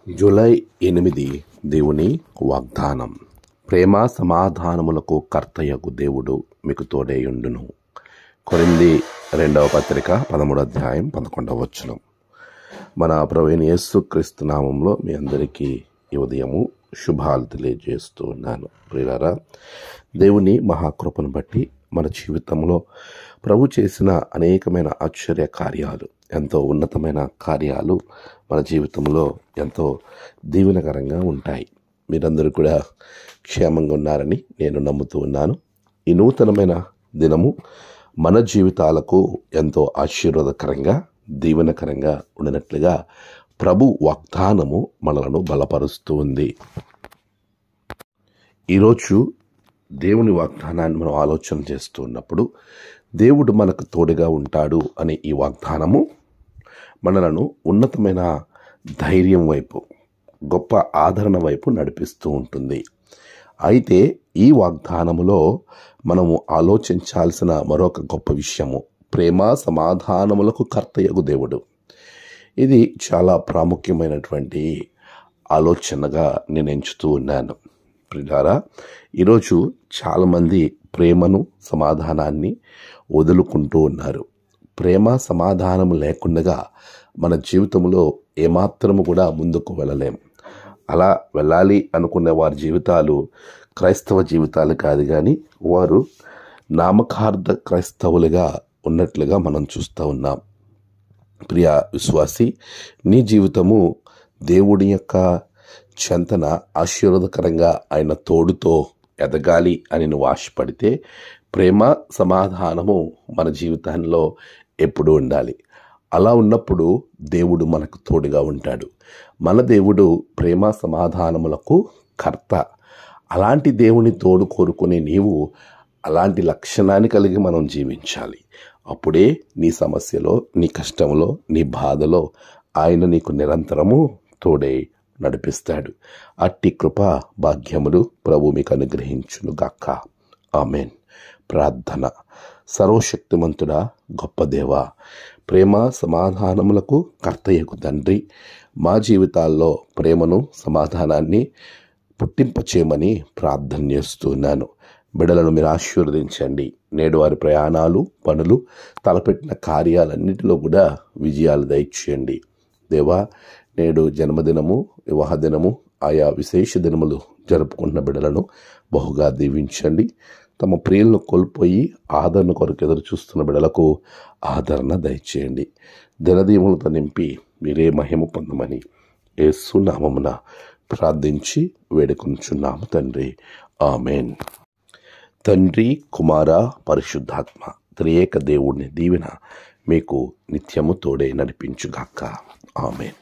July 8 దేవుని వాగ్దానం. ప్రేమ సమాధానములకు కర్తయగు దేవుడు మీకు తోడేయుండును. కొరింథీ 2వ పత్రిక 13వ అధ్యాయం 11వ వచనం. మన ప్రభువైన యేసుక్రీస్తు నామంలో మీ అందరికీ ఈ ఉదయము శుభాలు తెలియజేస్తూ ఉన్నాను. ప్రియులారా, దేవుని మహాకృపను బట్టి మన జీవితంలో ప్రభు చేసిన అనేకమైన ఆశ్చర్య కార్యాలు, ఎంతో ఉన్నతమైన కార్యాలు మన జీవితంలో ఎంతో దీవెనకరంగా ఉంటాయి. మీరందరూ కూడా క్షేమంగా ఉన్నారని నేను నమ్ముతూ ఉన్నాను. ఈ నూతనమైన దినము మన జీవితాలకు ఎంతో ఆశీర్వాదకరంగా, దీవెనకరంగా ఉండినట్లుగా ప్రభు వాగ్దానము మనలను బలపరుస్తూ ఉంది. ఈరోజు దేవుని వాగ్దానాన్ని మనం ఆలోచన చేస్తూ ఉన్నప్పుడు, దేవుడు మనకు తోడుగా ఉంటాడు అనే ఈ వాగ్దానము మనలను ఉన్నతమైన ధైర్యం వైపు, గొప్ప ఆదరణ వైపు నడిపిస్తూ ఉంటుంది. అయితే ఈ వాగ్దానములో మనము ఆలోచించాల్సిన మరొక గొప్ప విషయము, ప్రేమ సమాధానములకు కర్తయగు దేవుడు. ఇది చాలా ప్రాముఖ్యమైనటువంటి ఆలోచనగా నేను ఎంచుతూ ఉన్నాను. ప్రియులారా, ఈరోజు చాలామంది ప్రేమను, సమాధానాన్ని వదులుకుంటూ ఉన్నారు. ప్రేమ సమాధానం లేకుండా మన జీవితంలో ఏమాత్రము కూడా ముందుకు వెళ్ళలేం. అలా వెళ్ళాలి అనుకునే వారి జీవితాలు క్రైస్తవ జీవితాలు కాదు, కానీ వారు నామకార్థ క్రైస్తవులుగా ఉన్నట్లుగా మనం చూస్తూ ఉన్నాం. ప్రియ విశ్వాసి, నీ జీవితము దేవుడి యొక్క చెంతన ఆశీర్వాదకరంగా ఆయన తోడుతో ఎదగాలి అని నువ్వు ఆశపడితే, ప్రేమ సమాధానము మన జీవితంలో ఎప్పుడూ ఉండాలి. అలా ఉన్నప్పుడు దేవుడు మనకు తోడుగా ఉంటాడు. మన దేవుడు ప్రేమ సమాధానములకు కర్త. అలాంటి దేవుని తోడు కోరుకునే నీవు అలాంటి లక్షణాన్ని కలిగి మనం జీవించాలి. అప్పుడే నీ సమస్యలో, నీ కష్టంలో, నీ బాధలో ఆయన నీకు నిరంతరము తోడే నడిపిస్తాడు. అట్టి కృప భాగ్యములు ప్రభు మీకు అనుగ్రహించును గాక. ఆమెన్. ప్రార్థన. సర్వశక్తిమంతుడా, గొప్ప దేవా, ప్రేమ సమాధానములకు కర్తయ్యకు తండ్రి, మా జీవితాల్లో ప్రేమను, సమాధానాన్ని పుట్టింపచేయమని ప్రార్థన చేస్తున్నాను. బిడ్డలను మీరు ఆశీర్వదించండి. నేడు వారి ప్రయాణాలు, పనులు, తలపెట్టిన కార్యాలన్నిటిలో కూడా విజయాలు దయచేయండి. దేవా, నేడు జన్మదినము, వివాహ దినము, ఆయా విశేష దినములు జరుపుకుంటున్న బిడ్డలను బహుగా దీవించండి. తమ ప్రియులను కోల్పోయి ఆదరణ కొరకు ఎదురు చూస్తున్న బిడ్డలకు ఆదరణ దయచేయండి. దినదీములతో నింపి మీరే మహిమ పొందమని యేసు నామమున ప్రార్థించి వేడుకొనుచున్నాము తండ్రి. ఆమెన్. తండ్రి, కుమార, పరిశుద్ధాత్మ త్రియేక దేవుడిని దీవెన మీకు నిత్యము తోడే నడిపించుగాక. ఆమెన్.